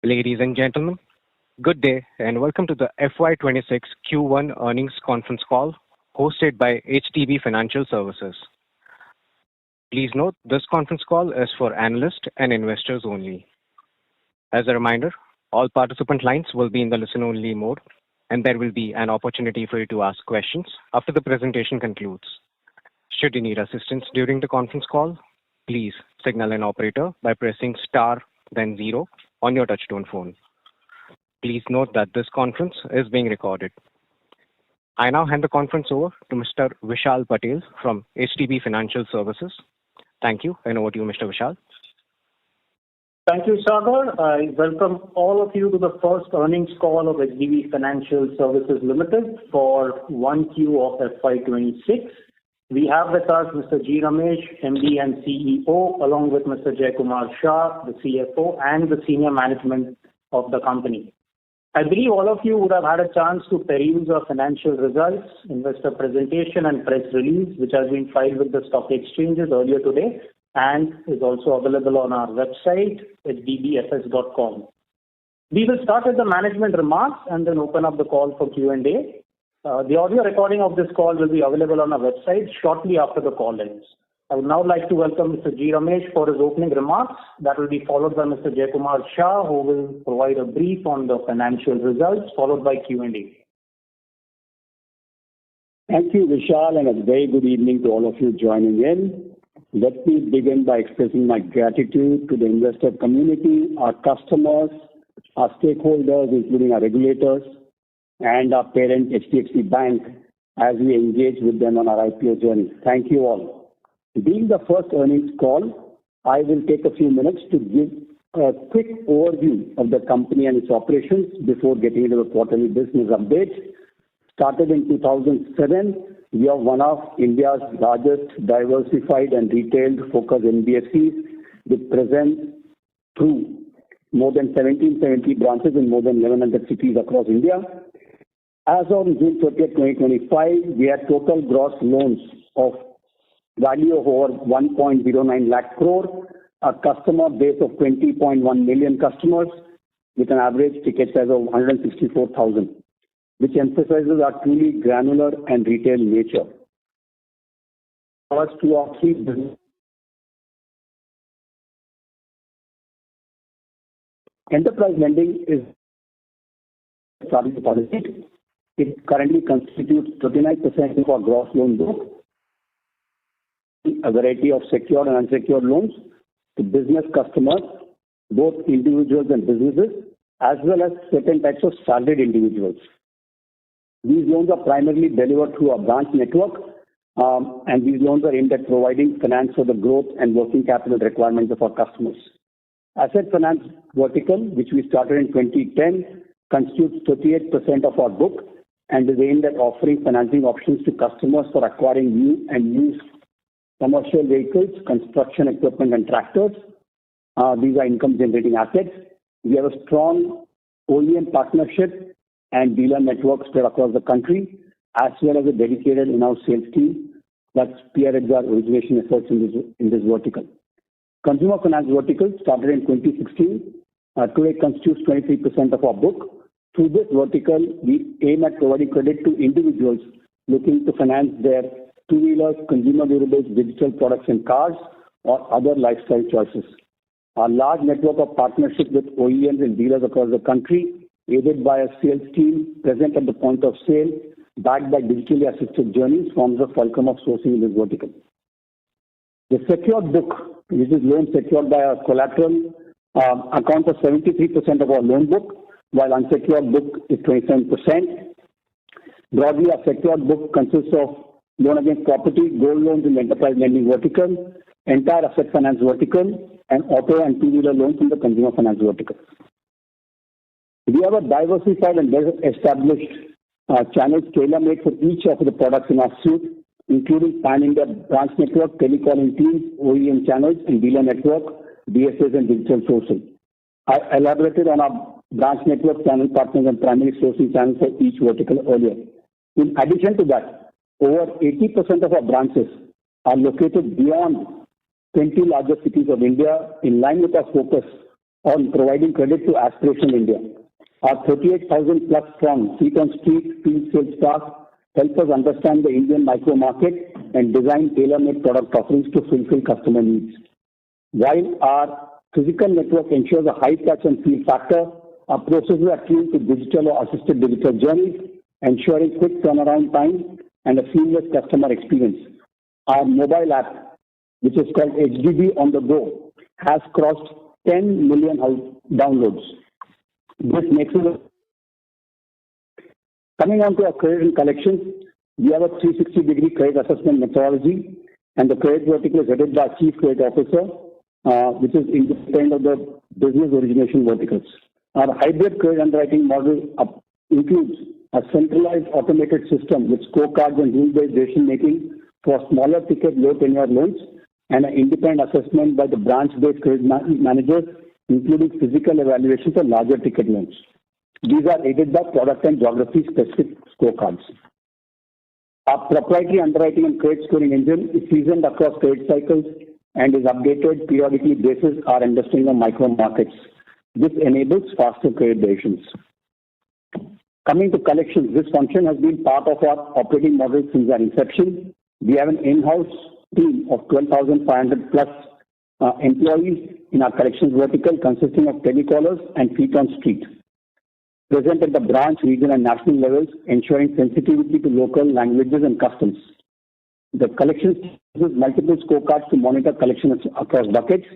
Ladies and gentlemen, good day and welcome to the FY26 Q1 earnings conference call hosted by HDB Financial Services. Please note this conference call is for analysts and investors only. As a reminder, all participant lines will be in the listen-only mode, and there will be an opportunity for you to ask questions after the presentation concludes. Should you need assistance during the conference call, please signal an operator by pressing star then zero on your touchtone phone. Please note that this conference is being recorded. I now hand the conference over to Mr. Vishal Patel from HDB Financial Services. Thank you, and over to you, Mr. Vishal. Thank you, Sagar. I welcome all of you to the first earnings call of HDB Financial Services Limited for 1Q of FY26. We have with us Mr. G. Ramesh, MD and CEO, along with Mr. Jaykumar Shah, the CFO, and the senior management of the company. I believe all of you would have had a chance to peruse our financial results, investor presentation, and press release, which has been filed with the stock exchanges earlier today and is also available on our website, hdbfs.com. We will start with the management remarks and then open up the call for Q&A. The audio recording of this call will be available on our website shortly after the call ends. I would now like to welcome Mr. G. Ramesh for his opening remarks. That will be followed by Mr. Jaykumar Shah, who will provide a brief on the financial results, followed by Q&A. Thank you, Vishal, and a very good evening to all of you joining in. Let me begin by expressing my gratitude to the investor community, our customers, our stakeholders, including our regulators, and our parent HDFC Bank as we engage with them on our IPO journey. Thank you all. Being the first earnings call, I will take a few minutes to give a quick overview of the company and its operations before getting into the quarterly business updates. Started in 2007, we are one of India's largest diversified and retail-focused NBFCs with presence through more than 1770 branches in more than 1100 cities across India. As of June 30, 2025, we had total gross loans of value of over 1.09 lakh crore, a customer base of 20.1 million customers with an average ticket size of 164,000, which emphasizes our truly granular and retail nature. First to our key business. Enterprise lending is starting to participate. It currently constitutes 39% of our gross loan book, a variety of secured and unsecured loans to business customers, both individuals and businesses, as well as certain types of salaried individuals. These loans are primarily delivered through our branch network, and these loans are aimed at providing finance for the growth and working capital requirements of our customers. Asset finance vertical, which we started in 2010, constitutes 38% of our book and is aimed at offering financing options to customers for acquiring new and used commercial vehicles, construction equipment, and tractors. These are income-generating assets. We have a strong OEM partnership and dealer network spread across the country, as well as a dedicated in-house sales team that spearheads our origination efforts in this vertical. Consumer finance vertical started in 2016. Today constitutes 23% of our book. Through this vertical, we aim at providing credit to individuals looking to finance their two-wheelers, consumer durables, digital products and cars, or other lifestyle choices. Our large network of partnership with OEMs and dealers across the country, aided by a sales team present at the point of sale, backed by digitally assisted journeys, forms a fulcrum of sourcing in this vertical. The secured book, which is loans secured by our collateral, accounts for 73% of our loan book, while unsecured book is 27%. Broadly, our secured book consists of loan against property, gold loans in the enterprise lending vertical, entire asset finance vertical, and auto and two-wheeler loans in the consumer finance vertical. We have a diversified and well-established channels tailor-made for each of the products in our suite, including pan-India branch network, telecalling teams, OEM channels, and dealer network, DSAs, and digital sourcing. I elaborated on our branch network, channel partners, and primary sourcing channels for each vertical earlier. In addition to that, over 80% of our branches are located beyond 20 larger cities of India, in line with our focus on providing credit to aspirational India. Our 38,000 plus strong feet on street field sales staff help us understand the Indian micro market and design tailor-made product offerings to fulfill customer needs. While our physical network ensures a high touch and feel factor, our processes are tuned to digital or assisted digital journeys, ensuring quick turnaround time and a seamless customer experience. Our mobile app, which is called HDB on the go, has crossed 10 million downloads. This makes it. Coming on to our credit and collections, we have a 360-degree credit assessment methodology, and the credit vertical is headed by Chief Credit Officer, which is independent of the business origination verticals. Our hybrid credit underwriting model includes a centralized automated system with scorecards and rule-based decision-making for smaller ticket, low-tenure loans, and an independent assessment by the branch-based credit managers, including physical evaluation for larger ticket loans. These are aided by product and geography-specific scorecards. Our proprietary underwriting and credit scoring engine is seasoned across credit cycles and is updated periodically basis our understanding of micro markets. This enables faster credit decisions. Coming to collections, this function has been part of our operating model since our inception. We have an in-house team of 12,500 plus employees in our collections vertical, consisting of telecallers and feet on street, present at the branch, region, and national levels, ensuring sensitivity to local languages and customs. The collections uses multiple scorecards to monitor collections across buckets.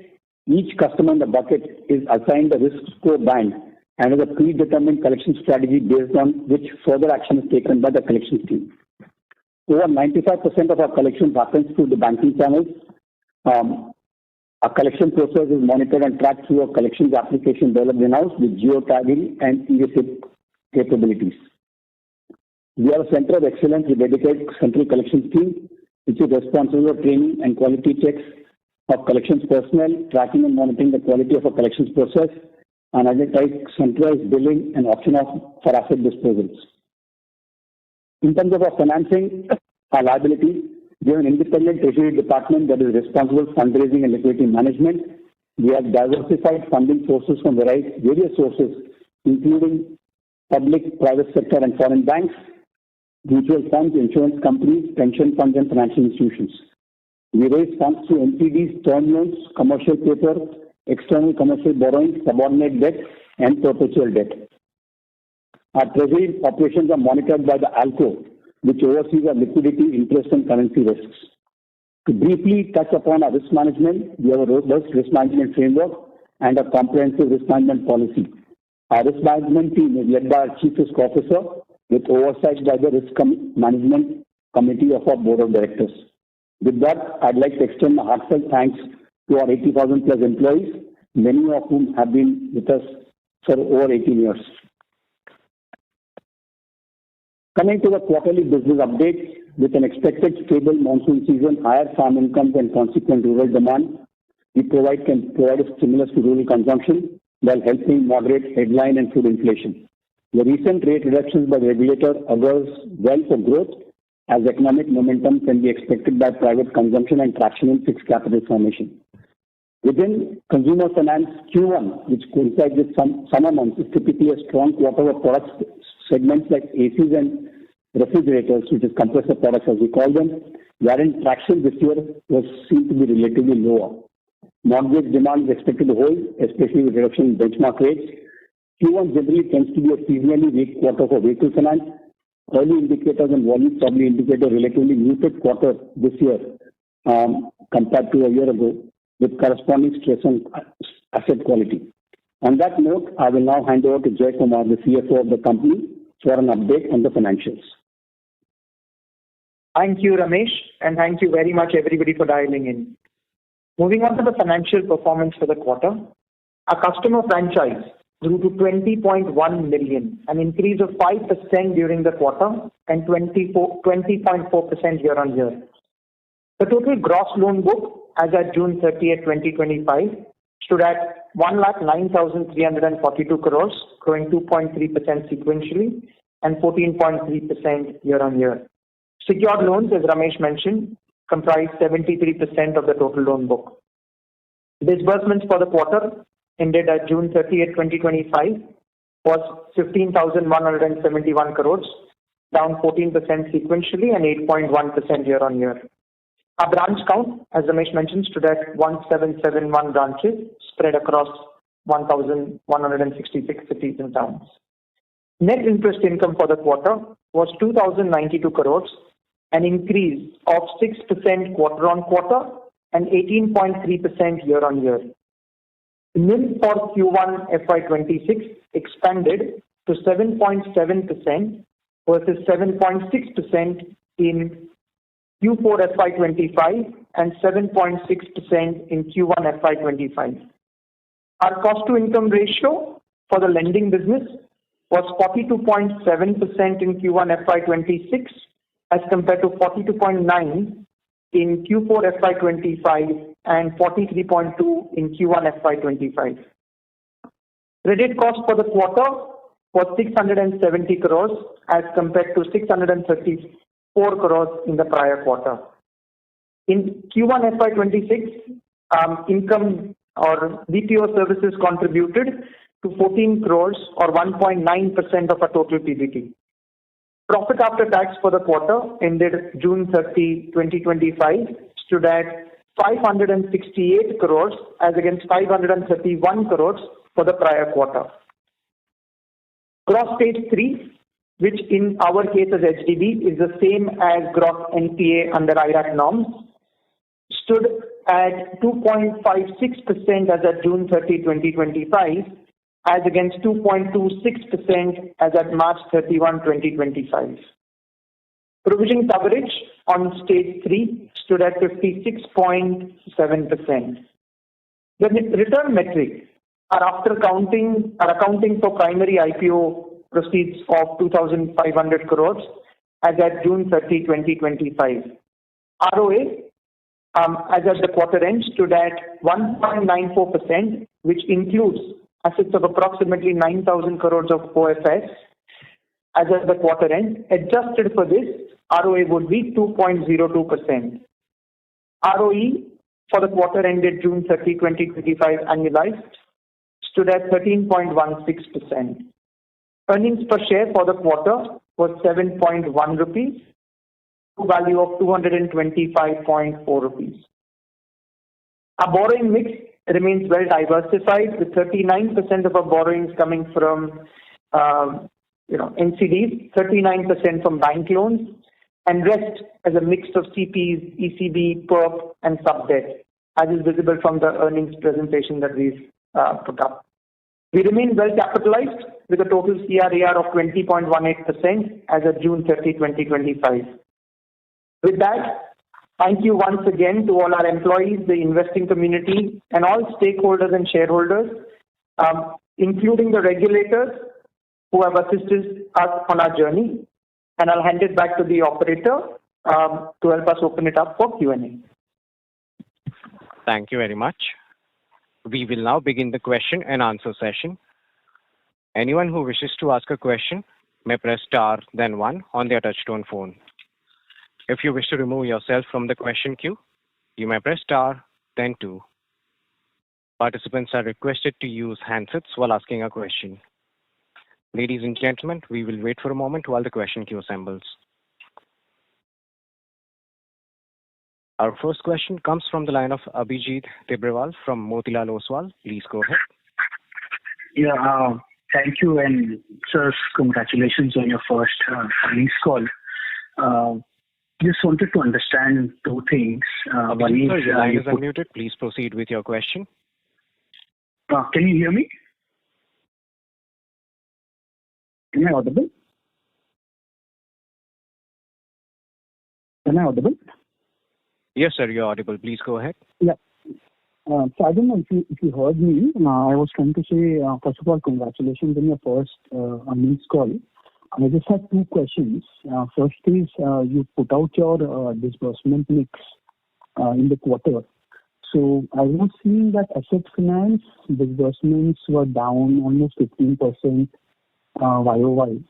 Each customer in the bucket is assigned a risk score band and has a predetermined collection strategy based on which further action is taken by the collections team. Over 95% of our collections happens through the banking channels. Our collection process is monitored and tracked through a collections application developed in-house with geotagging and ESIP capabilities. We have a center of excellence with dedicated central collections team, which is responsible for training and quality checks of collections personnel, tracking and monitoring the quality of a collections process, and identify centralized billing and option for asset disposals. In terms of our financing, our liability, we have an independent treasury department that is responsible for fundraising and liquidity management. We have diversified funding sources from various sources, including public, private sector, and foreign banks, mutual funds, insurance companies, pension funds, and financial institutions. We raise funds through NPDs, term loans, commercial paper, external commercial borrowing, subordinate debt, and perpetual debt. Our treasury operations are monitored by the ALCO, which oversees our liquidity, interest, and currency risks. To briefly touch upon our risk management, we have a robust risk management framework and a comprehensive risk management policy. Our risk management team is led by our Chief Risk Officer with oversight by the Risk Management Committee of our Board of Directors. With that, I'd like to extend my heartfelt thanks to our 80,000 plus employees, many of whom have been with us for over 18 years. Coming to the quarterly business update, with an expected stable monsoon season, higher farm incomes, and consequent rural demand, we can provide a stimulus to rural consumption while helping moderate headline and food inflation. The recent rate reductions by the regulator augurs well for growth, as economic momentum can be expected by private consumption and traction in fixed capital formation. Within consumer finance, Q1, which coincides with summer months, is typically a strong quarter of product segments like ACs and refrigerators, which is compressor products as we call them, wherein traction this year was seen to be relatively lower. Mortgage demand is expected to hold, especially with reduction in benchmark rates. Q1 generally tends to be a seasonally weak quarter for vehicle finance. Early indicators and volumes probably indicate a relatively muted quarter this year compared to a year ago, with corresponding stress on asset quality. On that note, I will now hand over to Jai Kumar, the CFO of the company, for an update on the financials. Thank you, Ramesh, and thank you very much, everybody, for dialing in. Moving on to the financial performance for the quarter, our customer franchise grew to 20.1 million, an increase of 5% during the quarter and 20.4% year on year. The total gross loan book as at June 30th, 2025, stood at 1,09,342 crores, growing 2.3% sequentially and 14.3% year on year. Secured loans, as Ramesh mentioned, comprise 73% of the total loan book. Disbursements for the quarter ended at June 30th, 2025 was 15,171 crores, down 14% sequentially and 8.1% year-on-year. Our branch count, as Ramesh mentioned, stood at 1771 branches spread across 1,166 cities and towns. Net interest income for the quarter was 2,092 crores, an increase of 6% quarter-on-quarter and 18.3% year-on-year. NIM for Q1 FY26 expanded to 7.7% versus 7.6% in Q4 FY25 and 7.6% in Q1 FY25. Our cost-to-income ratio for the lending business was 42.7% in Q1 FY26 as compared to 42.9% in Q4 FY25 and 43.2% in Q1 FY25. Credit cost for the quarter was 670 crores as compared to 634 crores in the prior quarter. In Q1 FY26, income or BPO services contributed to 14 crores or 1.9% of our total PBT. Profit after tax for the quarter ended June 30, 2025 stood at 568 crores as against 531 crores for the prior quarter. Gross stage 3, which in our case as HDB is the same as gross NPA under IRAC norms, stood at 2.56% as at June 30, 2025 as against 2.26% as at March 31, 2025. Provision coverage on stage 3 stood at 56.7%. The return metrics are accounting for primary IPO proceeds of 2,500 crores as at June 30, 2025. ROA as at the quarter end stood at 1.94%, which includes assets of approximately 9,000 crores of OFS as at the quarter end. Adjusted for this, ROA would be 2.02%. ROE for the quarter ended June 30, 2025 annualized stood at 13.16%. Earnings per share for the quarter was 7.1 rupees, value of 225.4 rupees. Our borrowing mix remains well diversified with 39% of our borrowings coming from NCDs, 39% from bank loans, and rest as a mix of CPs, ECB, PPOP, and sub-debt, as is visible from the earnings presentation that we've put up. We remain well capitalized with a total CRAR of 20.18% as of June 30, 2025. With that, thank you once again to all our employees, the investing community, and all stakeholders and shareholders, including the regulators who have assisted us on our journey. And I'll hand it back to the operator to help us open it up for Q&A. Thank you very much. We will now begin the question and answer session. Anyone who wishes to ask a question may press star then 1 on their touchtone phone. If you wish to remove yourself from the question queue, you may press star then 2. Participants are requested to use handsets while asking a question. Ladies and gentlemen, we will wait for a moment while the question queue assembles. Our first question comes from the line of Abhijit Tibrewal from Motilal Oswal. Please go ahead. Yeah, thank you, and sir, congratulations on your first earnings call. Just wanted to understand two things. One is, your line is unmuted. Please proceed with your question. Can you hear me? Am I audible? Am I audible? Yes, sir, you're audible. Please go ahead. Yeah. So I don't know if you heard me. I was trying to say, first of all, congratulations on your first earnings call. I just have two questions. First is, you put out your disbursement mix in the quarter. So I was seeing that asset finance disbursements were down almost 15% YOY.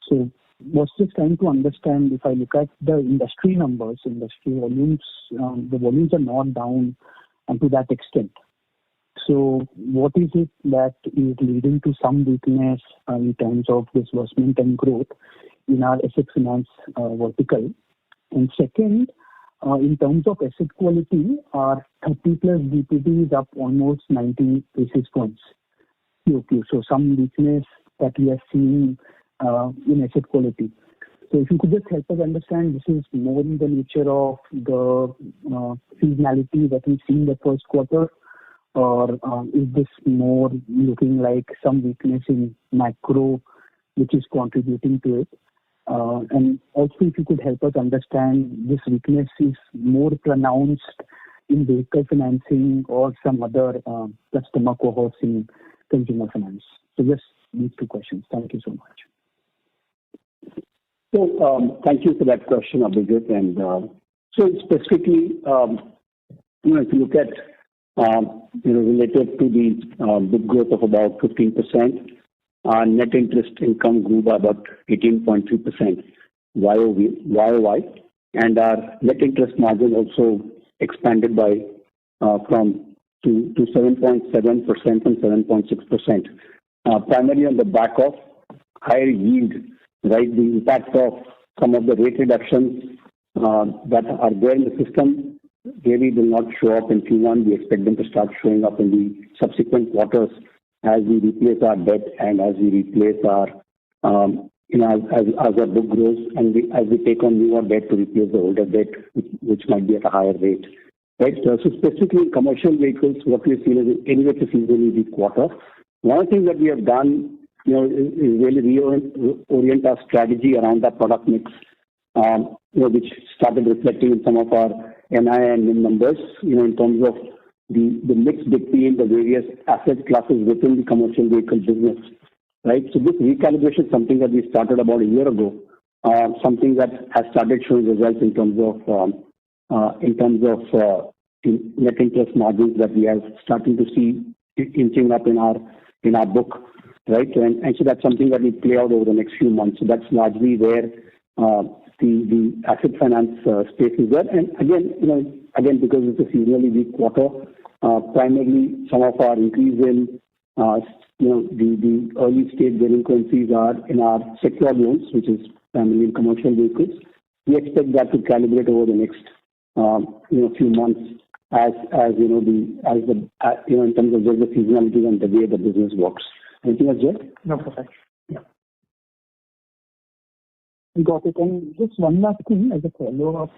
So was just trying to understand, if I look at the industry numbers, industry volumes, the volumes are not down to that extent. So So what is it that is leading to some weakness in terms of disbursement and growth in our asset finance vertical? And second, in terms of asset quality, our 30 plus DPD is up almost 90 basis points. QOQ. So some weakness that we are seeing in asset quality. So if you could just help us understand, this is more in the nature of the seasonality that we see in the first quarter, or is this more looking like some weakness in macro which is contributing to it? And also, if you could help us understand, this weakness is more pronounced in vehicle financing or some other customer cohorts in consumer finance. So just these two questions. Thank you so much. So thank you for that question, Abhijit. And so specifically, if you look at related to the book growth of about 15%, our net interest income grew by about 18.3% YOY, and our net interest margin also expanded by to 7.7% from 7.6%, primarily on the back of higher yield, right? The impact of some of the rate reductions that are there in the system really will not show up in Q1. We expect them to start showing up in the subsequent quarters as we replace our debt and as we replace our, as our book grows and as we take on newer debt to replace the older debt, which might be at a higher rate. Right. So specifically in commercial vehicles, what we've seen is anyway to seasonally weak quarter. One thing that we have done, is really reorient our strategy around that product mix, which started reflecting in some of our NII and NIM numbers, in terms of the mix between the various asset classes within the commercial vehicle business, right? So this recalibration is something that we started about a year ago, something that has started showing results in terms of net interest margins that we are starting to see inching up in our book, right? And so that's something that will play out over the next few months. So that's largely where the asset finance space is there. And again, because it's a seasonally weak quarter, primarily some of our increase in the early stage delinquencies are in our secured loans, which is primarily in commercial vehicles. We expect that to calibrate over the next few months as in terms of just the seasonality and the way the business works. Anything else, Jay? No, perfect. Yeah. Got it. And just one last thing as a follow-up,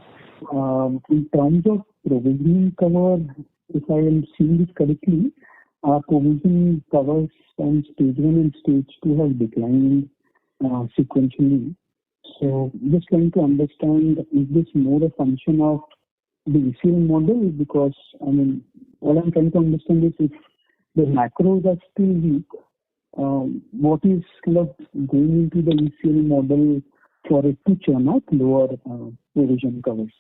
in terms of provisioning cover, if I am seeing this correctly, our provisioning covers on stage 1 and stage 2 have declined sequentially. So just trying to understand, is this more a function of the ECL model? Because, all I'm trying to understand is if the macros are still weak, what is kind of going into the ECL model for it to churn out lower provision covers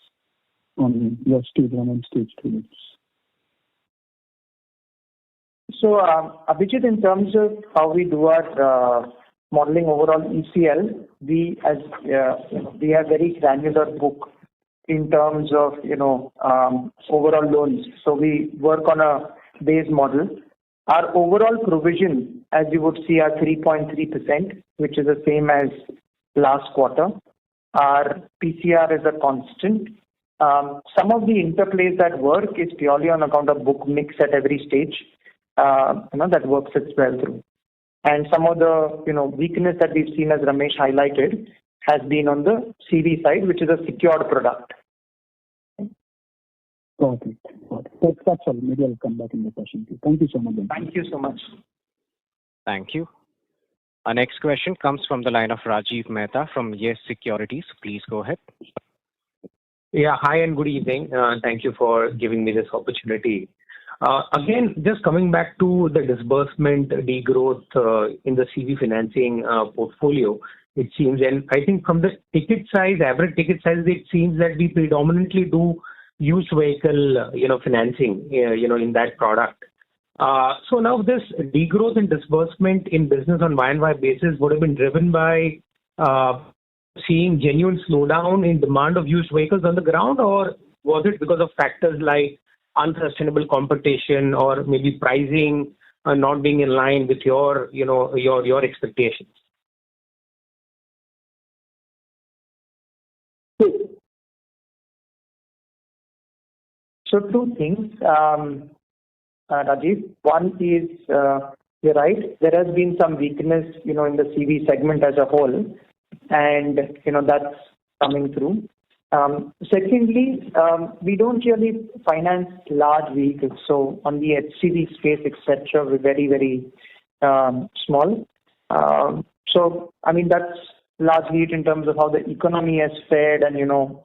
on your stage 1 and stage 2 loans? So, Abhijit, in terms of how we do our modeling overall ECL, we have very granular book in terms of overall loans. So we work on a base model. Our overall provision, as you would see, are 3.3%, which is the same as last quarter. Our PCR is a constant. Some of the interplays that work is purely on account of book mix at every stage. That works its well through. And some of the weakness that we've seen, as Ramesh highlighted, has been on the CV side, which is a secured product. Got it. That's all. Maybe I'll come back in the question. Thank you so much. Thank you so much. Thank you. Our next question comes from the line of Rajiv Mehta from Yes Securities. Please go ahead. Yeah, hi and good evening. Thank you for giving me this opportunity. Again, just coming back to the disbursement degrowth in the CV financing portfolio, it seems, and I think from the ticket size, average ticket size, it seems that we predominantly do used vehicle, financing, in that product. So now this degrowth in disbursement in business on Y&Y basis would have been driven by seeing genuine slowdown in demand of used vehicles on the ground, or was it because of factors like unsustainable competition or maybe pricing not being in line with your expectations? So two things, Rajiv. One is, you're right, there has been some weakness, in the CV segment as a whole, and, that's coming through. Secondly, we don't really finance large vehicles. So on the HCV space, etc., we're very, very small. So, that's largely it in terms of how the economy has fared and,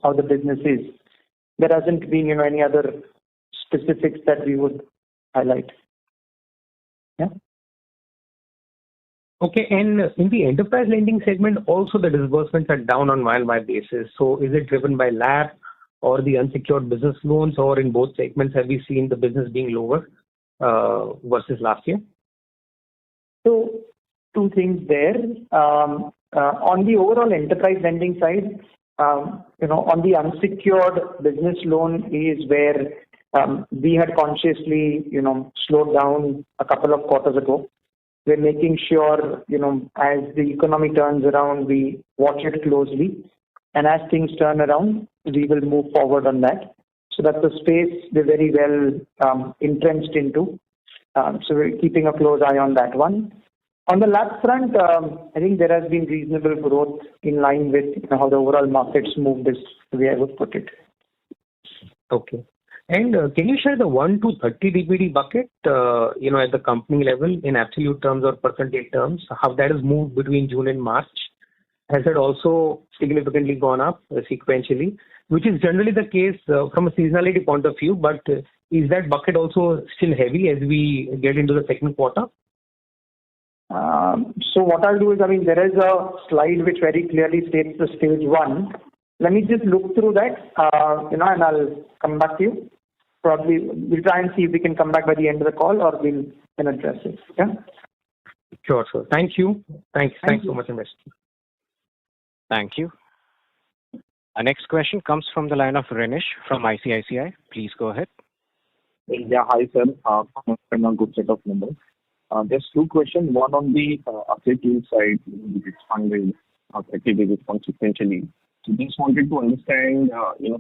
how the business is. There hasn't been, any other specifics that we would highlight. Yeah. Okay, and in the enterprise lending segment, also the disbursements are down on YoY basis. So is it driven by lakh or the unsecured business loans, or in both segments have we seen the business being lower versus last year? So two things there. On the overall enterprise lending side, on the unsecured business loan is where we had consciously, slowed down a couple of quarters ago. We're making sure, as the economy turns around, we watch it closely. And as things turn around, we will move forward on that. So that's a space we're very well entrenched into. So we're keeping a close eye on that one. On the lakh front, I think there has been reasonable growth in line with how the overall markets moved, is the way I would put it. Okay. And can you share the 1 to 30 DPD bucket, at the company level in absolute terms or percentage terms, how that has moved between June and March? Has it also significantly gone up sequentially, which is generally the case from a seasonality point of view, but is that bucket also still heavy as we get into the second quarter? So what I'll do is, there is a slide which very clearly states the stage 1. Let me just look through that, and I'll come back to you. Probably we'll try and see if we can come back by the end of the call, or we'll address it. Yeah. Sure. Thank you. Thanks so much, Investor. Thank you. Our next question comes from the line of Renish from ICICI. Please go ahead. Yeah, hi sir. From a good set of numbers. Just two questions. One on the asset yield side, which expanded 30 basis points sequentially. So just wanted to understand,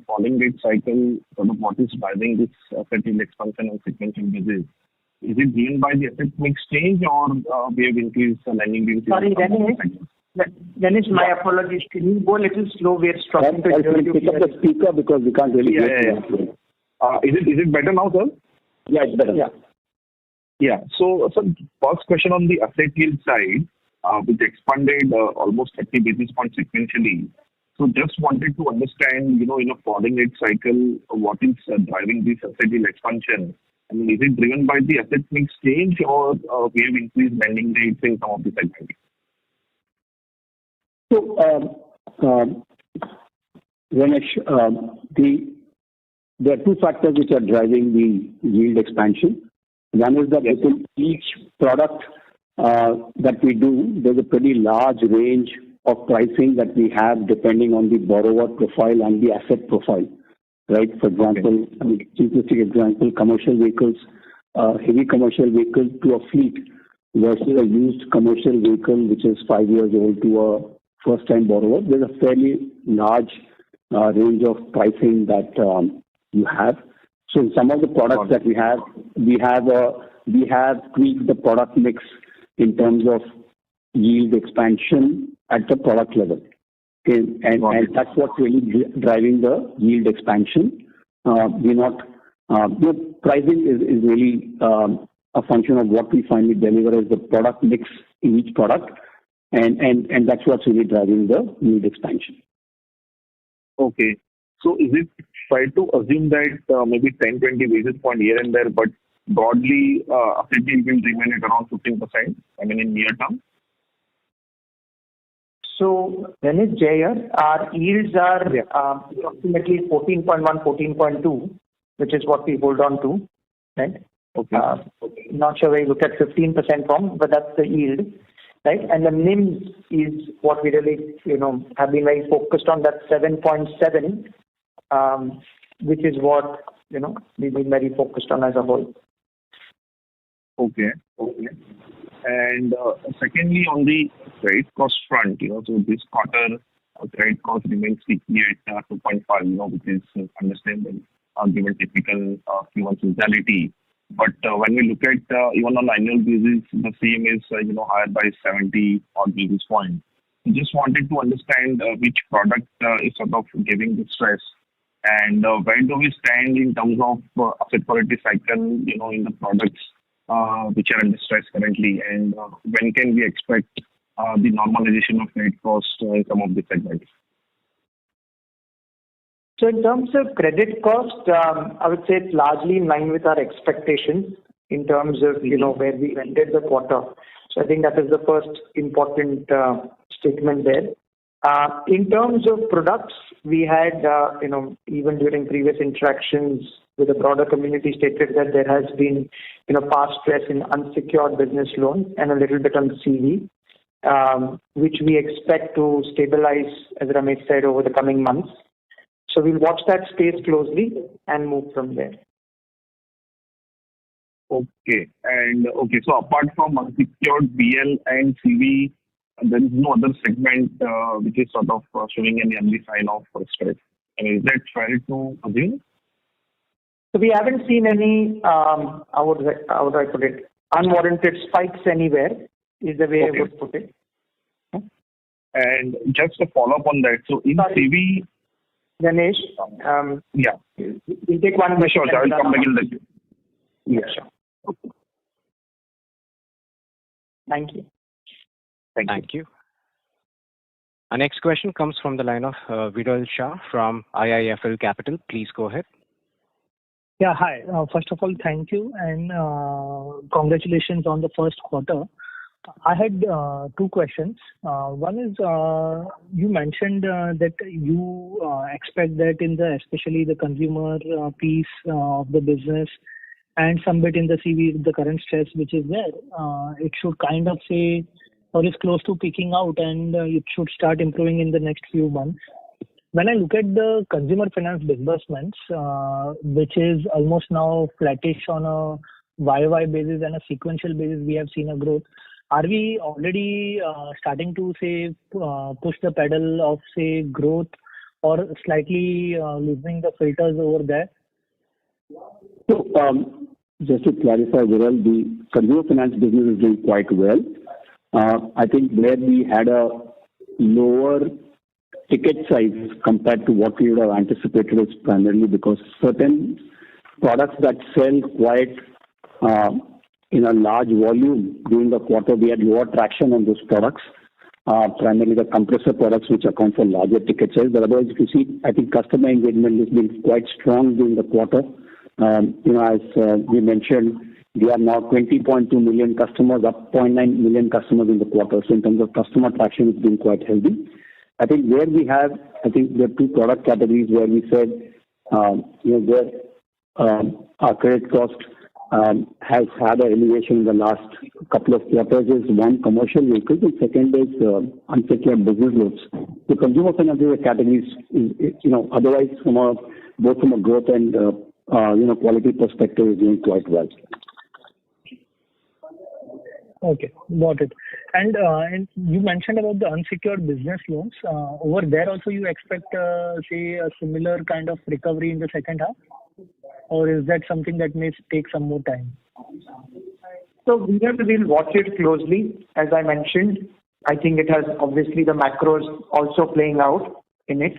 falling rate cycle, sort of what is driving this asset yield expansion on sequential basis. Is it driven by the asset mix change, or we have increased the lending yield? Sorry, Renish, my apologies. Can you go a little slow? We're struggling to hear you. Pick up the speaker because we can't really hear you. Is it better now, sir? Yeah, it's better. Yeah. So first question on the asset yield side, which expanded almost 30 basis points sequentially. So just wanted to understand, in a falling rate cycle, what is driving this asset yield expansion? Is it driven by the asset mix change, or we have increased lending rates in some of the segments? So, Ramesh, there are two factors which are driving the yield expansion. One is that within each product that we do, there's a pretty large range of pricing that we have depending on the borrower profile and the asset profile, right? For example, simplistic example, commercial vehicles, heavy commercial vehicle to a fleet versus a used commercial vehicle which is 5 years old to a first-time borrower. There's a fairly large range of pricing that you have. So in some of the products that we have tweaked the product mix in terms of yield expansion at the product level. Okay? And that's what's really driving the yield expansion. Pricing is really a function of what we finally deliver as the product mix in each product. And that's what's really driving the yield expansion. Okay. So is it fair to assume that maybe 10-20 basis point here and there, but broadly, asset yield will remain at around 15%, in near term? So, Renish, Jay, our yields are approximately 14.1, 14.2, which is what we hold on to, right? Okay. Not sure where you look at 15% from, but that's the yield, right? And the NIMs is what we really, have been very focused on, that 7.7, which is what we've been very focused on as a whole. Okay. And secondly, on the credit cost front, so this quarter, credit cost remains sticky at 2.5, which is understandable given typical Q1 seasonality. But when we look at even on annual basis, the same is higher by 70 odd basis points. We just wanted to understand which product is sort of giving the stress, and where do we stand in terms of asset quality cycle, in the products which are under stress currently, and when can we expect the normalization of credit cost in some of the segments? So in terms of credit cost, I would say it's largely in line with our expectations in terms of where we ended the quarter. So I think that is the first important statement there. In terms of products, we had even during previous interactions with the broader community stated that there has been past stress in unsecured business loans and a little bit on CV, which we expect to stabilize, as Ramesh said, over the coming months. So we'll watch that space closely and move from there. Okay. So apart from unsecured BL and CV, there is no other segment which is sort of showing any early sign of stress. Is that fair to assume? So we haven't seen any, how would I put it, unwarranted spikes anywhere, is the way I would put it. And just to follow up on that, so in CV... Ganesh, yeah. We'll take one question. Sure, I will come back in the... Yeah, sure. Okay. Thank you. Thank you. Our next question comes from the line of Viral Shah from IIFL Capital. Please go ahead. Yeah, hi. First of all, thank you and congratulations on the first quarter. I had two questions. One is you mentioned that you expect that in especially the consumer piece of the business and some bit in the CV, the current stress which is there, it should kind of say or is close to peaking out and it should start improving in the next few months. When I look at the consumer finance disbursements, which is almost now flattish on a YY basis and a sequential basis, we have seen a growth. Are we already starting to say push the pedal of say growth or slightly loosening the filters over there? So just to clarify, Viral, the consumer finance business is doing quite well. I think where we had a lower ticket size compared to what we would have anticipated is primarily because certain products that sell quite in a large volume during the quarter, we had lower traction on those products, primarily the compressor products which account for larger ticket size. But otherwise, if you see, I think customer engagement has been quite strong during the quarter. As we mentioned, we are now 20.2 million customers, up 0.9 million customers in the quarter. So in terms of customer traction, it's been quite healthy. I think where we have, I think there are two product categories where we said, where our credit cost has had an elevation in the last couple of quarters is one, commercial vehicles, and second is unsecured business loans. The consumer finance categories, otherwise both from a growth and quality perspective is doing quite well. Okay, got it. And you mentioned about the unsecured business loans. Over there also you expect, say, a similar kind of recovery in the second half? Or is that something that may take some more time? So we'll watch it closely. As I mentioned, I think it has obviously the macros also playing out in it.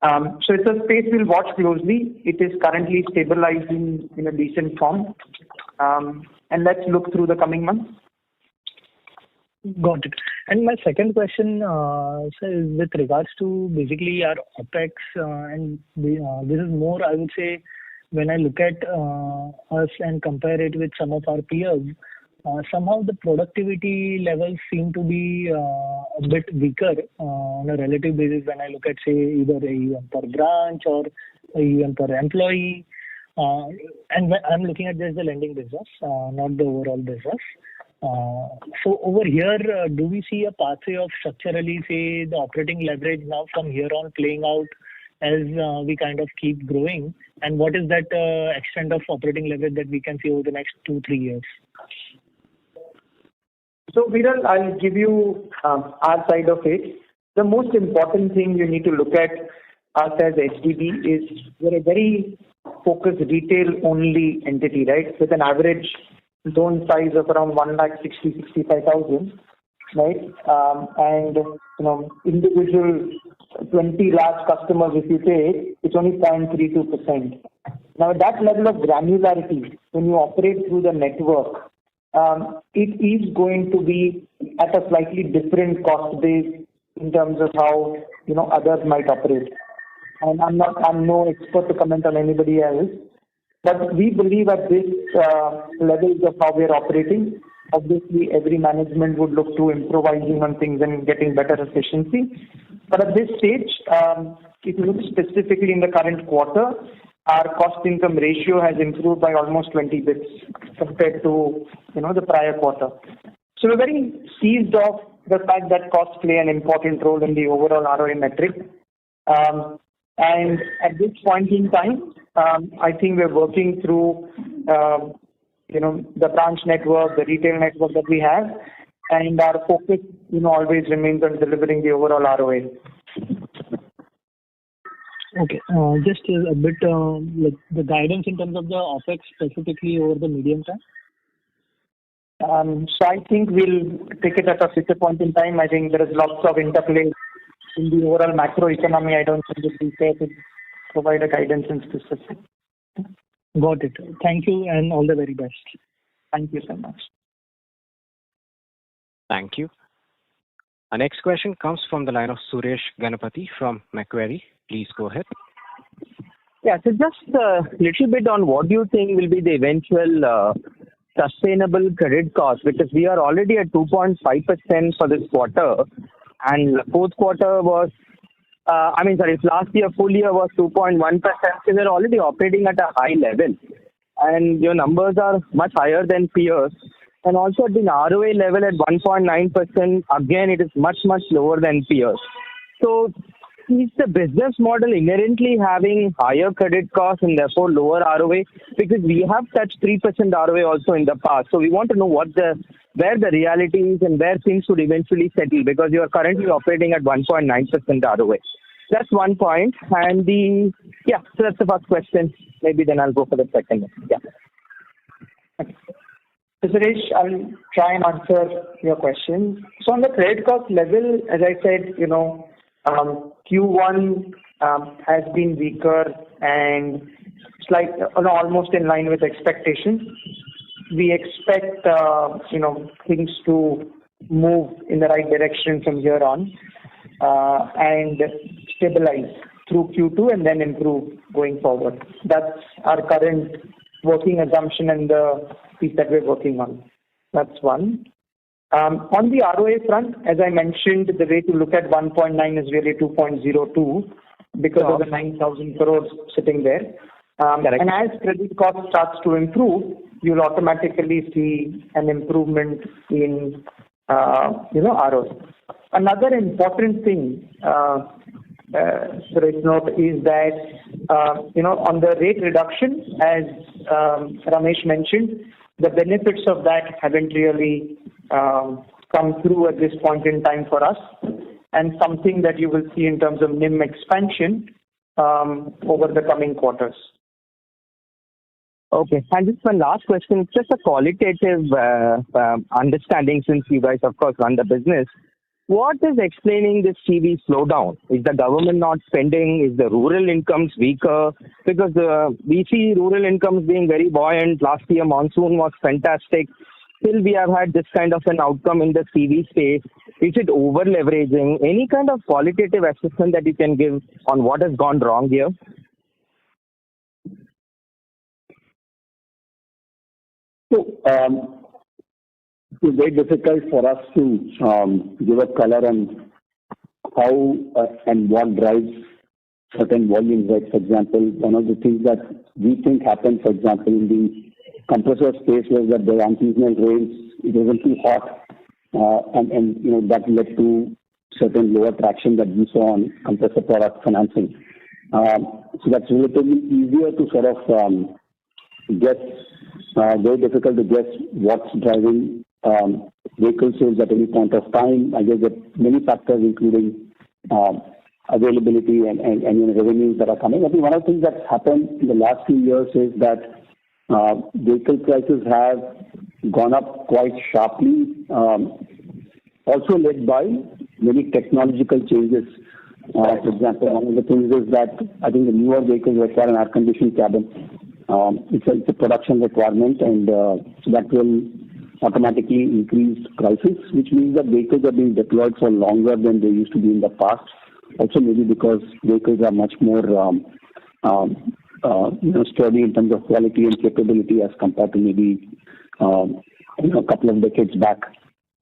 So it's a space we'll watch closely. It is currently stabilizing in a decent form. And let's look through the coming months. Got it. And my second question is with regards to basically our OPEX, and this is more, I would say, when I look at us and compare it with some of our peers, somehow the productivity levels seem to be a bit weaker on a relative basis when I look at, say, either AUM per branch or AUM per employee. And I'm looking at just the lending business, not the overall business. So over here, do we see a pathway of structurally, say, the operating leverage now from here on playing out as we kind of keep growing? And what is that extent of operating leverage that we can see over the next 2-3 years? So, Viral, I'll give you our side of it. The most important thing you need to look at us as HDB is we're a very focused retail-only entity, right? With an average loan size of around 1,60,000-65,000, right? And individual 20 large customers, if you take, it's only 0.32%. Now, at that level of granularity, when you operate through the network, it is going to be at a slightly different cost base in terms of how others might operate. And I'm no expert to comment on anybody else, but we believe at this levels of how we're operating, obviously every management would look to improvising on things and getting better efficiency. But at this stage, if you look specifically in the current quarter, our cost-income ratio has improved by almost 20 bits compared to the prior quarter. So we're very seized of the fact that costs play an important role in the overall ROA metric. And at this point in time, I think we're working through the branch network, the retail network that we have, and our focus always remains on delivering the overall ROA. Okay. Just a bit like the guidance in terms of the OpEx specifically over the medium term? So I think we'll take it at a future point in time. I think there is lots of interplay in the overall macro economy. I don't think it will be fair to provide a guidance in specific. Got it. Thank you and all the very best. Thank you so much. Thank you. Our next question comes from the line of Suresh Ganapathy from Macquarie. Please go ahead. Yeah, so just a little bit on what do you think will be the eventual sustainable credit cost, because we are already at 2.5% for this quarter, and fourth quarter was, last year, full year was 2.1%, so we're already operating at a high level, and your numbers are much higher than peers, and also at the ROA level at 1.9%, again, it is much, much lower than peers. So is the business model inherently having higher credit costs and therefore lower ROA? Because we have touched 3% ROA also in the past. So we want to know where the reality is and where things should eventually settle, because you are currently operating at 1.9% ROA. That's one point. And so that's the first question. Maybe then I'll go for the second one. Yeah. So Suresh, I'll try and answer your question. So on the credit cost level, as I said, Q1 has been weaker and almost in line with expectations. We expect things to move in the right direction from here on and stabilize through Q2 and then improve going forward. That's our current working assumption and the piece that we're working on. That's one. On the ROA front, as I mentioned, the way to look at 1.9 is really 2.02 because of the 9,000 crores sitting there. And as credit cost starts to improve, you'll automatically see an improvement in ROA. Another important thing, Suresh, note is that on the rate reduction, as Ramesh mentioned, the benefits of that haven't really come through at this point in time for us, and something that you will see in terms of NIM expansion over the coming quarters. Okay. And just one last question. It's just a qualitative understanding, since you guys, of course, run the business. What is explaining this CV slowdown? Is the government not spending? Is the rural incomes weaker? Because we see rural incomes being very buoyant. Last year, monsoon was fantastic. Still, we have had this kind of an outcome in the CV space. Is it over-leveraging? Any kind of qualitative assessment that you can give on what has gone wrong here? So, it's very difficult for us to give a color on how and what drives certain volumes. Like, for example, one of the things that we think happened, for example, in the compressor space was that the unseasonal rains, it wasn't too hot, and that led to certain lower traction that we saw on compressor product financing. So that's relatively easier to sort of guess, very difficult to guess what's driving vehicle sales at any point of time. I guess there are many factors, including availability and revenues that are coming. I think one of the things that's happened in the last few years is that vehicle prices have gone up quite sharply, also led by many technological changes. For example, one of the things is that I think the newer vehicles require an air-conditioned cabin. It's a production requirement, and so that will automatically increase prices, which means that vehicles are being deployed for longer than they used to be in the past. Also, maybe because vehicles are much more sturdy in terms of quality and capability as compared to maybe a couple of decades back.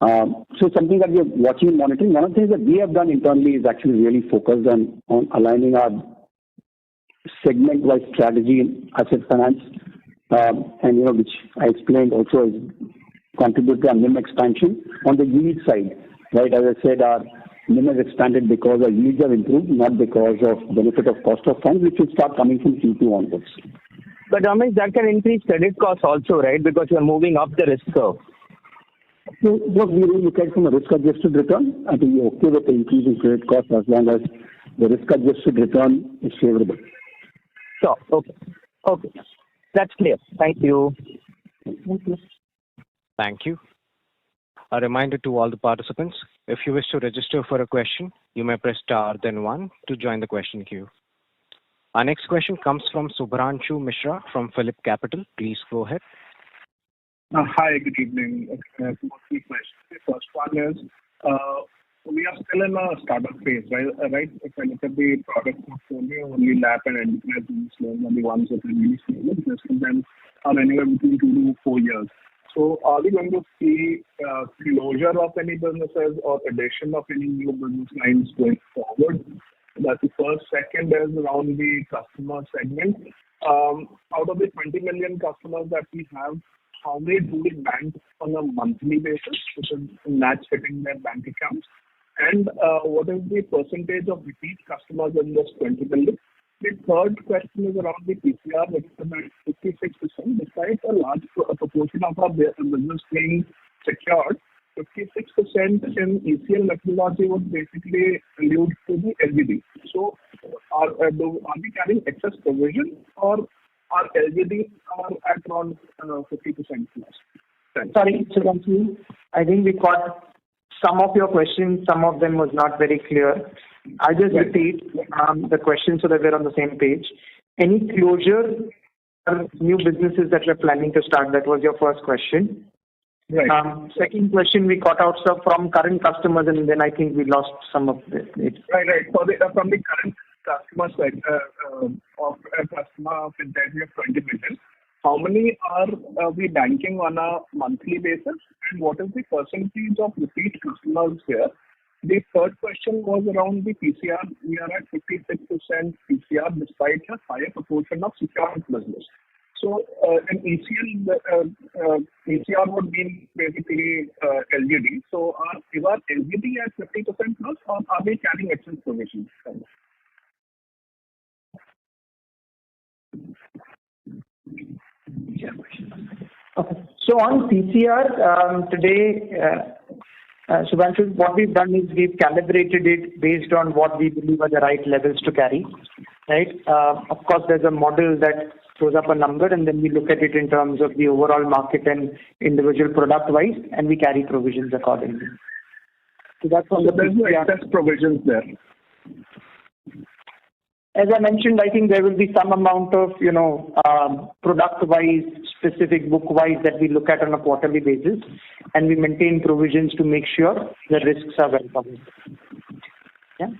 So something that we are watching and monitoring. One of the things that we have done internally is actually really focused on aligning our segment-wise strategy in asset finance, and which I explained also is contribute to our NIM expansion on the yield side. Right, as I said, our NIM has expanded because our yields have improved, not because of benefit of cost of funds, which will start coming from Q2 onwards. But Ramesh, that can increase credit costs also, right? Because you are moving up the risk curve. So what we will look at from a risk-adjusted return, I think we're okay with the increase in credit costs as long as the risk-adjusted return is favorable. Sure. Okay. That's clear. Thank you. Thank you. A reminder to all the participants, if you wish to register for a question, you may press star then 1 to join the question queue. Our next question comes from Subhranshu Mishra from Phillip Capital. Please go ahead. Hi, good evening. 2 or 3 questions. The first one is, we are still in a startup phase, right? If I look at the product portfolio, only LAP and enterprise loans are the ones that are really stable. The rest of them are anywhere between 2 to 4 years. So are we going to see closure of any businesses or addition of any new business lines going forward? That's the first. Second is around the customer segment. Out of the 20 million customers that we have, how many do we bank on a monthly basis, which is match hitting their bank accounts? And what is the percentage of repeat customers in this 20 million? The third question is around the PCR, which is about 56%. Despite a large proportion of our business being secured, 56% in ECL methodology would basically allude to the LGD. So are we carrying excess provision, or our LGD are at around 50% plus? Thanks. Sorry, Subhanshu. I think we caught some of your questions. Some of them was not very clear. I'll just repeat the question so that we're on the same page. Any closure or new businesses that we're planning to start? That was your first question. Right. Second question we got out from current customers, and then I think we lost some of it. Right. From the current customer side, of a customer with that we have 20 million, how many are we banking on a monthly basis, and what is the percentage of repeat customers here? The third question was around the PCR. We are at 56% PCR despite a higher proportion of secured business. So an ECR would mean basically LGD. So is our LGD at 50% plus, or are we carrying excess provisions? Okay. So on PCR, today, Subhanshu, what we've done is we've calibrated it based on what we believe are the right levels to carry, right? Of course, there's a model that throws up a number, and then we look at it in terms of the overall market and individual product-wise, and we carry provisions accordingly. So that's on there's no excess provisions there. As I mentioned, I think there will be some amount of, product-wise, specific book-wise that we look at on a quarterly basis, and we maintain provisions to make sure the risks are well covered. Yeah.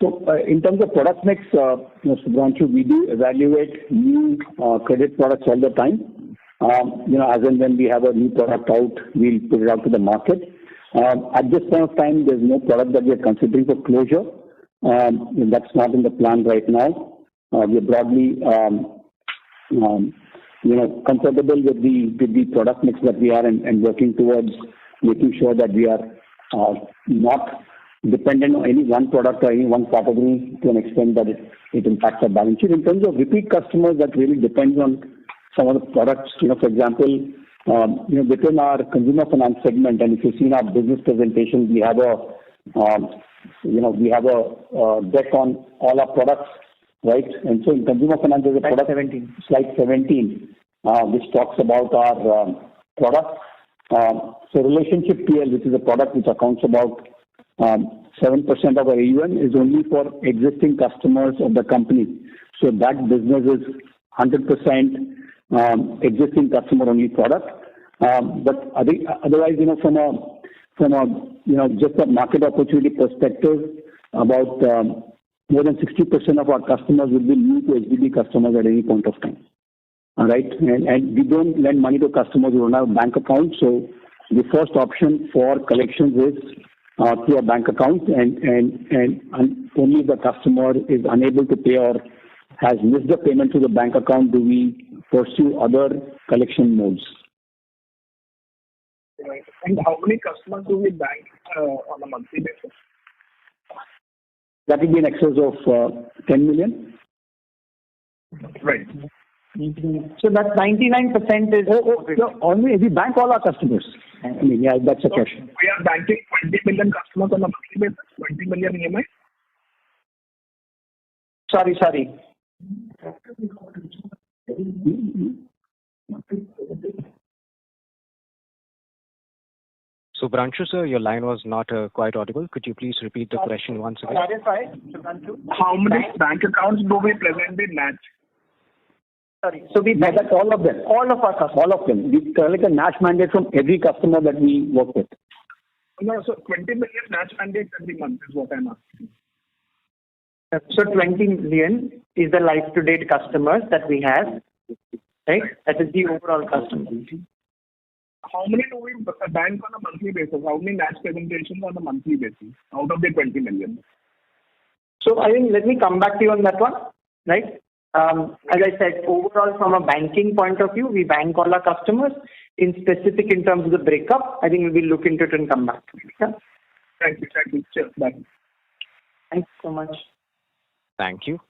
So in terms of product mix, Subhanshu, we do evaluate new credit products all the time. As and when we have a new product out, we'll put it out to the market. At this point of time, there's no product that we are considering for closure. That's not in the plan right now. We're broadly, comfortable with the product mix that we are and working towards making sure that we are not dependent on any one product or any one category to an extent that it impacts our balance sheet. In terms of repeat customers, that really depends on some of the products. For example, within our consumer finance segment, and if you've seen our business presentation, we have a deck on all our products, right? And so in consumer finance, there's a product 17, slide 17, which talks about our products. So relationship PL, which is a product which accounts about 7% of our AUM, is only for existing customers of the company. So that business is 100% existing customer-only product. But I think otherwise, from a just a market opportunity perspective, about more than 60% of our customers will be new to HDB customers at any point of time. All right, and we don't lend money to customers who don't have a bank account. So the first option for collections is through a bank account, and only if the customer is unable to pay or has missed the payment to the bank account do we pursue other collection modes. Right. And how many customers do we bank on a monthly basis? That will be in excess of 10 million. Right. So that 99% is only we bank all our customers. I mean, yeah, that's a question. We are banking 20 million customers on a monthly basis, 20 million EMI. Sorry. So, Subhranshu sir, your line was not quite audible. Could you please repeat the question once again? How many bank accounts do we presently match? Sorry. So we that's all of them. All of our customers. All of them. We collect a NACH mandate from every customer that we work with. No, so 20 million NACH mandates every month is what I'm asking. So 20 million is the life-to-date customers that we have, right? That is the overall customer. How many do we bank on a monthly basis? How many NACH presentations on a monthly basis out of the 20 million? So I think let me come back to you on that one, right? As I said, overall from a banking point of view, we bank all our customers. In specific, in terms of the breakup, I think we will look into it and come back. Yeah? Thank you. Sure. Bye. Thanks so much. Thank you.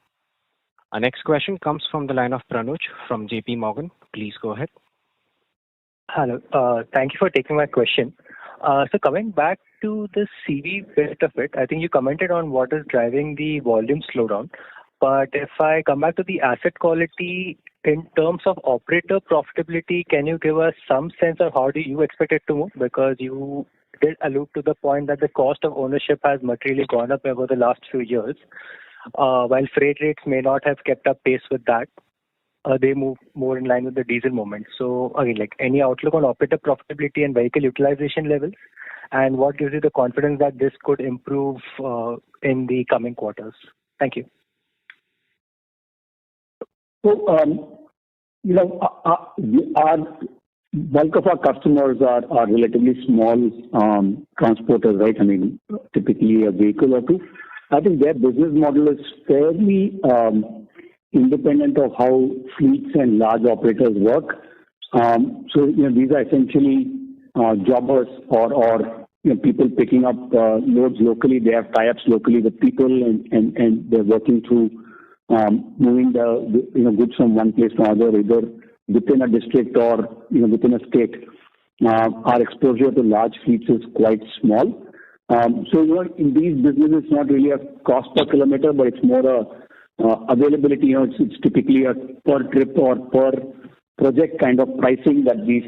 Our next question comes from the line of Pranuj from JP Morgan. Please go ahead. Hello. Thank you for taking my question. So coming back to the CV bit of it, I think you commented on what is driving the volume slowdown. But if I come back to the asset quality in terms of operator profitability, can you give us some sense of how do you expect it to move? Because you did allude to the point that the cost of ownership has materially gone up over the last few years. While freight rates may not have kept up pace with that, they move more in line with the diesel movement. So again, like any outlook on operator profitability and vehicle utilization levels, and what gives you the confidence that this could improve in the coming quarters? Thank you. So, our bulk of our customers are relatively small transporters, right? I mean, typically a vehicle or two. I think their business model is fairly independent of how fleets and large operators work. So, these are essentially jobbers or people picking up loads locally. They have tie-ups locally with people, and they're working through moving the goods from one place to another, either within a district or within a state. Our exposure to large fleets is quite small. So in these businesses, it's not really a cost per kilometer, but it's more availability. It's typically a per trip or per project kind of pricing that these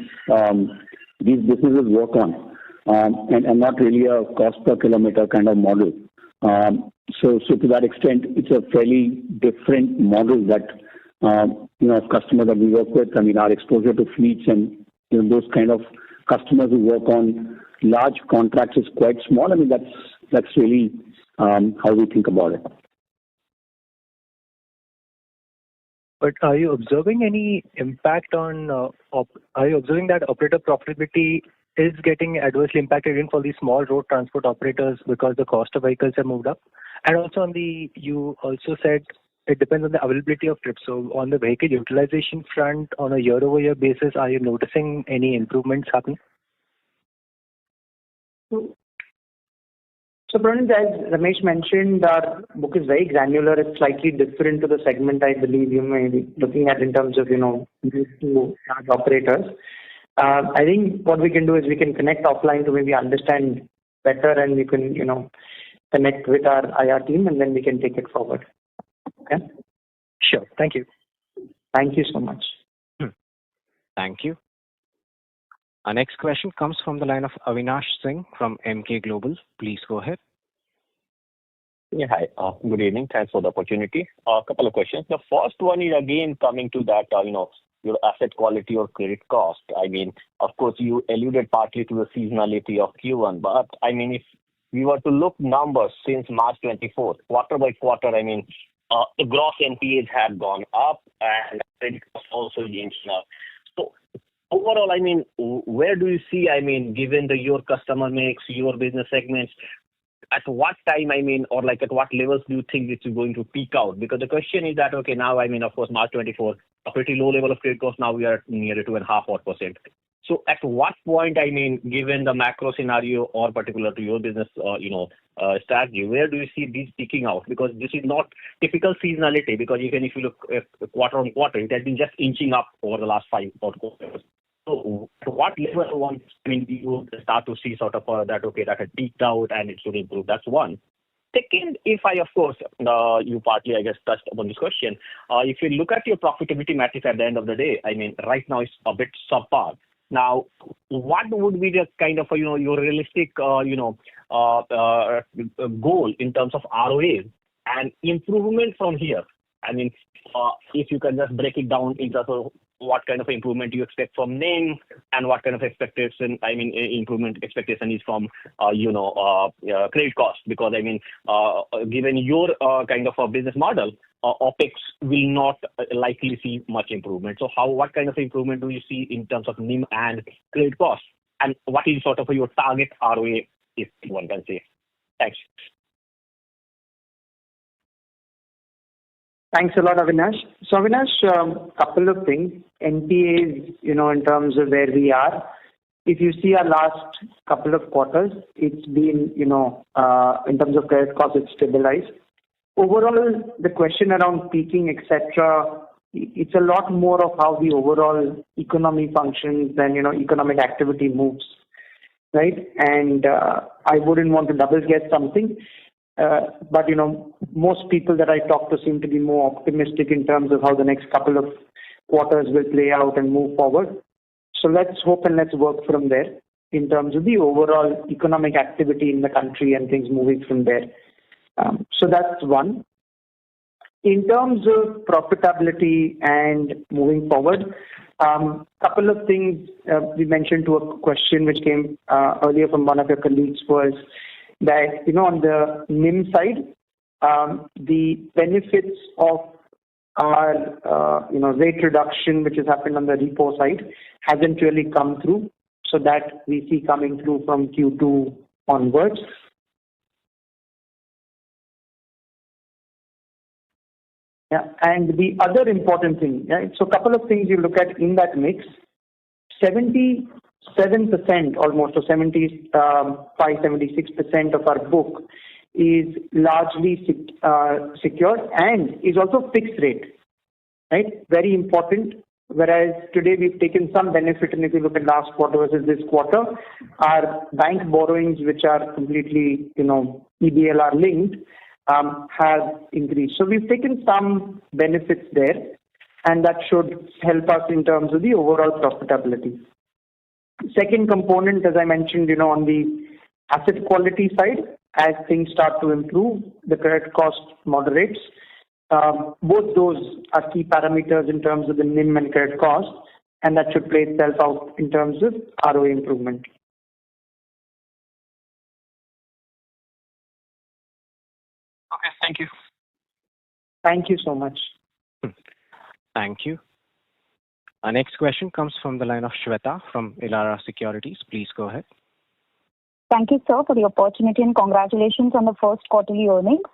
businesses work on, and not really a cost per kilometer kind of model. So to that extent, it's a fairly different model that customers that we work with. I mean, our exposure to fleets and those kind of customers who work on large contracts is quite small. I mean, that's really how we think about it. But are you observing any impact on? Are you observing that operator profitability is getting adversely impacted even for these small road transport operators because the cost of vehicles have moved up? And also you also said it depends on the availability of trips. So on the vehicle utilization front, on a year-over-year basis, are you noticing any improvements happening? So, Pranit, as Ramesh mentioned, our book is very granular. It's slightly different to the segment I believe you may be looking at in terms of, new to large operators. I think what we can do is we can connect offline to maybe understand better, and we can, connect with our IR team, and then we can take it forward. Okay? Sure. Thank you. Thank you so much. Thank you. Our next question comes from the line of Avinash Singh from Emkay Global. Please go ahead. Yeah, hi. Good evening. Thanks for the opportunity. A couple of questions. The first one is again coming to that, your asset quality or credit cost. I mean, of course, you alluded partly to the seasonality of Q1, but I mean, if we were to look numbers since March 24th, quarter by quarter, I mean, the gross NPAs had gone up and credit cost also inched up. So overall, I mean, where do you see, I mean, given your customer mix, your business segments, at what time, I mean, or like at what levels do you think it's going to peak out? Because the question is that, okay, now, I mean, of course, March 24th, a pretty low level of credit cost, now we are near 2.5%. So at what point, I mean, given the macro scenario or particular to your business, strategy, where do you see these peaking out? Because this is not typical seasonality, because even if you look at quarter on quarter, it has been just inching up over the last 5 quarters. So to what level you start to see sort of that, okay, that had peaked out and it should improve? That's one. Second, if I, of course, you partly, I guess, touched upon this question, if you look at your profitability metrics at the end of the day, I mean, right now it's a bit subpar. Now, what would be the kind of, your realistic, goal in terms of ROAs and improvement from here? I mean, if you can just break it down in terms of what kind of improvement you expect from NIM and what kind of expectation, I mean, improvement expectation is from, credit cost. Because, I mean, given your kind of a business model, OPEX will not likely see much improvement. So what kind of improvement do you see in terms of NIM and credit cost? And what is sort of your target ROA, if one can say? Thanks. Thanks a lot, Avinash. So, Avinash, couple of things. NPAs, in terms of where we are, if you see our last couple of quarters, it's been, in terms of credit cost, it's stabilized. Overall, the question around peaking, etc., it's a lot more of how the overall economy functions and, economic activity moves, right? And I wouldn't want to double guess something. But, most people that I talk to seem to be more optimistic in terms of how the next couple of quarters will play out and move forward. So let's hope and let's work from there in terms of the overall economic activity in the country and things moving from there. So that's one. In terms of profitability and moving forward, couple of things we mentioned to a question which came earlier from one of your colleagues was that, on the NIM side, the benefits of our, rate reduction, which has happened on the repo side, hasn't really come through. So that we see coming through from Q2 onwards. Yeah, and the other important thing, right? So a couple of things you look at in that mix, 77% almost, or 76% of our book is largely secured and is also fixed rate, right? Very important. Whereas today we've taken some benefit, and if you look at last quarter versus this quarter, our bank borrowings, which are completely, EBLR linked, have increased. So we've taken some benefits there, and that should help us in terms of the overall profitability. Second component, as I mentioned, on the asset quality side, as things start to improve, the credit cost moderates. Both those are key parameters in terms of the NIM and credit cost, and that should play itself out in terms of ROA improvement. Okay, thank you. Thank you so much. Thank you. Our next question comes from the line of Shweta from Elara Securities. Please go ahead. Thank you, sir, for the opportunity, and congratulations on the first quarterly earnings.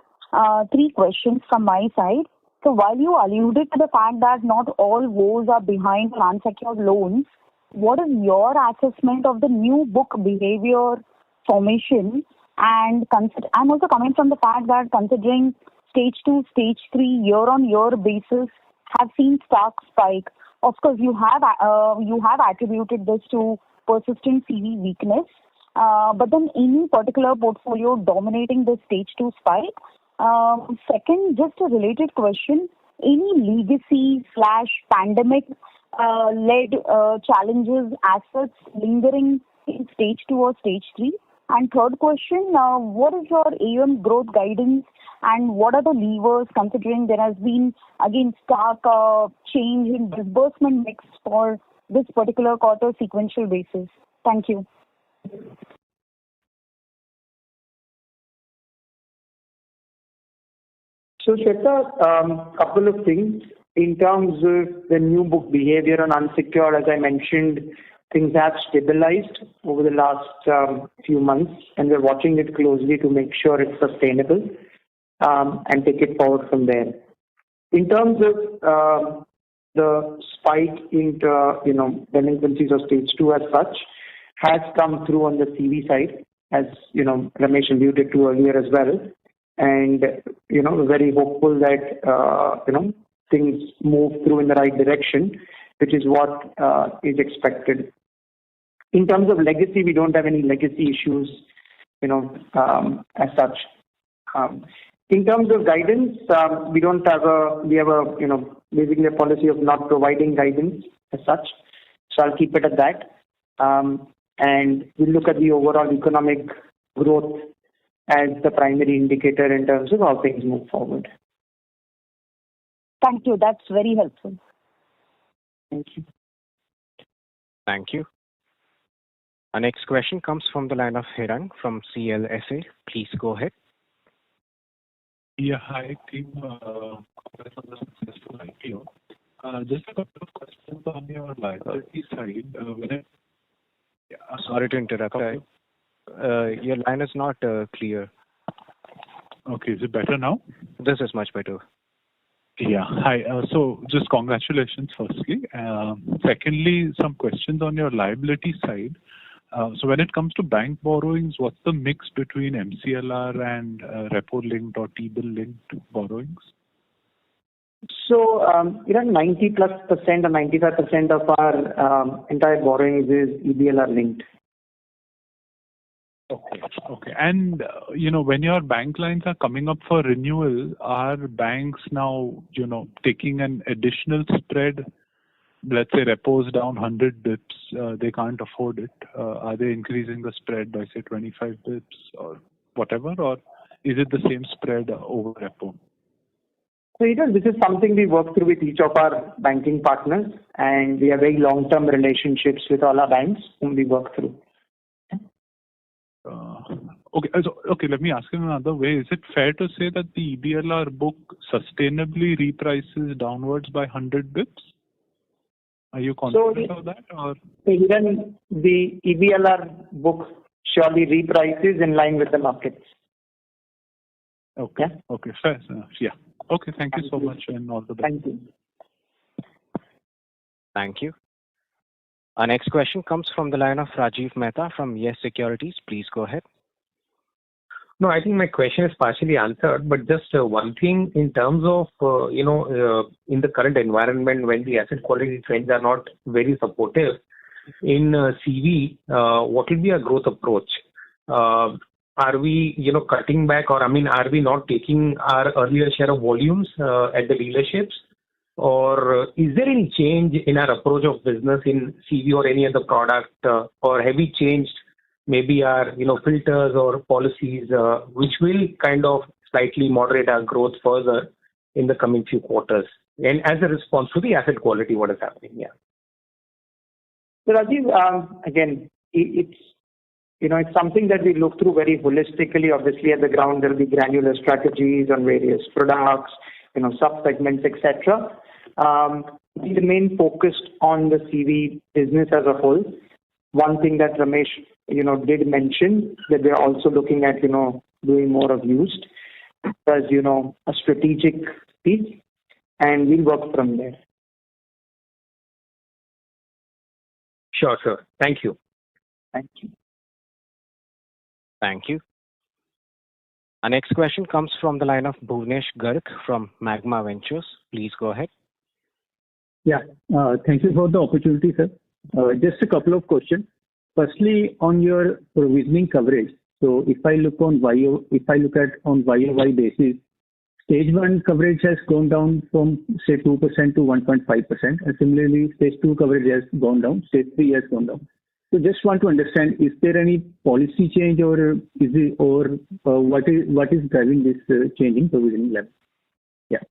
3 questions from my side. So while you alluded to the fact that not all woes are behind unsecured loans, what is your assessment of the new book behavior formation And I'm also coming from the fact that considering stage 2, stage 3 year-on-year basis have seen stark spike. Of course, you have attributed this to persistent CV weakness. But then any particular portfolio dominating the stage 2 spike? Second, just a related question, any legacy/pandemic led challenges, assets lingering in stage 2 or stage 3? And third question, what is your AUM growth guidance and what are the levers considering there has been again stark change in disbursement mix for this particular quarter sequential basis? Thank you. So, Shweta, couple of things. In terms of the new book behavior on unsecured, as I mentioned, things have stabilized over the last few months, and we're watching it closely to make sure it's sustainable and take it forward from there. In terms of the spike in delinquencies of stage 2 as such, has come through on the CV side, as Ramesh alluded to earlier as well. And, we're very hopeful that, things move through in the right direction, which is what is expected. In terms of legacy, we don't have any legacy issues, as such. In terms of guidance, we have basically a policy of not providing guidance as such. So I'll keep it at that. And we'll look at the overall economic growth as the primary indicator in terms of how things move forward. Thank you. That's very helpful. Thank you. Thank you. Our next question comes from the line of Hiran from CLSA. Please go ahead. Yeah, hi team. Congrats on the successful IPO. Just a couple of questions on your liability side. Sorry to interrupt. Your line is not clear. Okay, is it better now? This is much better. Yeah, hi. So just congratulations firstly. Secondly, some questions on your liability side. So when it comes to bank borrowings, what's the mix between MCLR and repo-linked or T-bill-linked borrowings? So, 90+% or 95% of our entire borrowings is EBLR linked. Okay. And, when your bank lines are coming up for renewal, are banks now, taking an additional spread? Let's say repos down 100 bips, they can't afford it. Are they increasing the spread by, say, 25 bips or whatever? Or is it the same spread over repo? So, this is something we work through with each of our banking partners, and we have very long-term relationships with all our banks whom we work through. Okay, let me ask in another way. Is it fair to say that the EBLR book sustainably reprices downwards by 100 bips? Are you confident of that? Or? Even the EBLR book surely reprices in line with the markets. Okay, fair enough. Yeah. Okay, thank you so much and all the best. Thank you. Thank you. Our next question comes from the line of Rajiv Mehta from Yes Securities. Please go ahead. No, I think my question is partially answered, but just one thing in terms of, in the current environment when the asset quality trends are not very supportive in CV, what will be our growth approach? Are we, cutting back or, are we not taking our earlier share of volumes at the dealerships? Or is there any change in our approach of business in CV or any other product? Or have we changed maybe our, filters or policies, which will kind of slightly moderate our growth further in the coming few quarters? And as a response to the asset quality, what is happening? Yeah. So Rajiv, again, it's something that we look through very holistically. Obviously, at the ground, there will be granular strategies on various products, sub-segments, etc. We remain focused on the CV business as a whole. One thing that Ramesh, did mention that we're also looking at, doing more of used as, a strategic piece, and we'll work from there. Sure. Thank you. Thank you. Thank you. Our next question comes from the line of Bhuvnesh Garg from Magma Ventures. Please go ahead. Yeah. Thank you for the opportunity, sir. Just a couple of questions. Firstly, on your provisioning coverage. So if I look at on YOY basis, Stage 1 coverage has gone down from, say, 2% to 1.5%, and similarly, Stage 2 coverage has gone down, Stage 3 has gone down. So just want to understand, is there any policy change or what is driving this change in provisioning level? Yeah.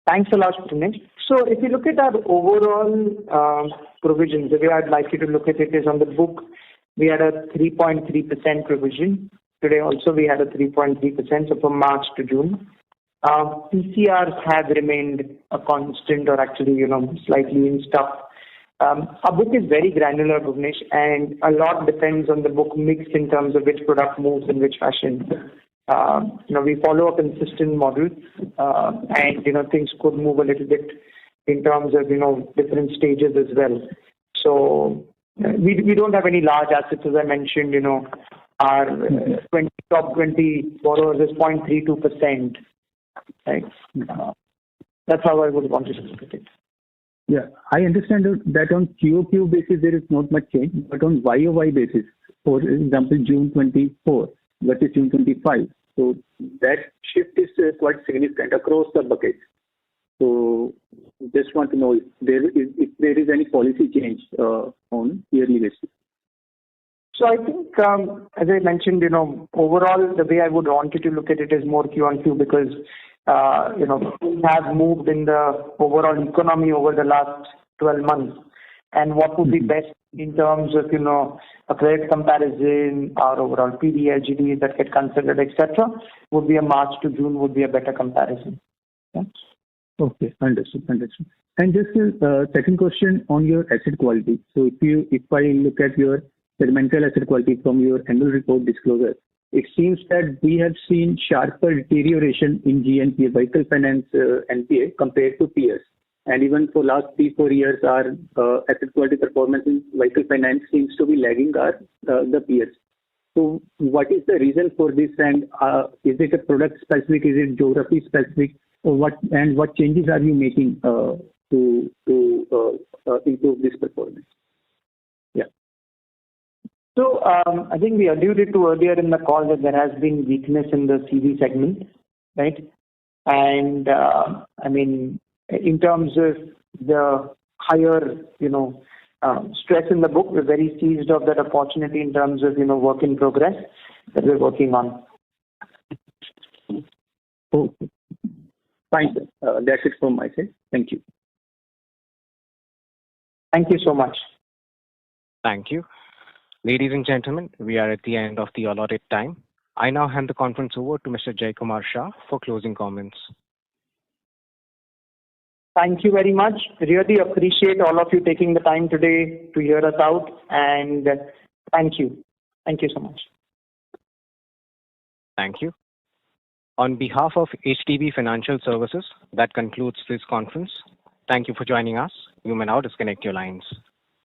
Thanks a lot, Bhuvnesh. So if you look at our overall provision, the way I'd like you to look at it is on the book, we had a 3.3% provision. Today also we had a 3.3%, so from March to June. PCRs have remained a constant or actually, slightly inched up. Our book is very granular, Bhuvnesh, and a lot depends on the book mix in terms of which product moves in which fashion. We follow a consistent model, and things could move a little bit in terms of different stages as well. So we don't have any large assets, as I mentioned. Our top 20 borrowers is 0.32%. Right? That's how I would want to look at it. Yeah, I understand that on QOQ basis there is not much change, but on YOY basis, for example, June 24 versus June 25, so that shift is quite significant across the buckets. So just want to know if there is any policy change on yearly basis. So I think, as I mentioned, overall the way I would want you to look at it is more Q on Q because things have moved in the overall economy over the last 12 months. And what would be best in terms of, a credit comparison, our overall PD, LGD that get considered, etc., would be a March to June would be a better comparison. Yeah? Okay, understood. And just a second question on your asset quality. So if I look at your segmental asset quality from your annual report disclosure, it seems that we have seen sharper deterioration in GNPA, vehicle finance NPA, compared to peers. And even for last 3-4 years, our asset quality performance in vehicle finance seems to be lagging the peers. So what is the reason for this? And is it a product specific? Is it geography specific? Or what changes are you making to improve this performance? Yeah. So I think we alluded to earlier in the call that there has been weakness in the CV segment, right? And in terms of the higher, stress in the book, we're very seized of that opportunity in terms of, work in progress that we're working on. Okay. Fine, sir. That's it from my side. Thank you. Thank you so much. Thank you. Ladies and gentlemen, we are at the end of the allotted time. I now hand the conference over to Mr. Jaykumar Shah for closing comments. Thank you very much. Really appreciate all of you taking the time today to hear us out, and thank you. Thank you so much. Thank you. On behalf of HDB Financial Services, that concludes this conference. Thank you for joining us. You may now disconnect your lines.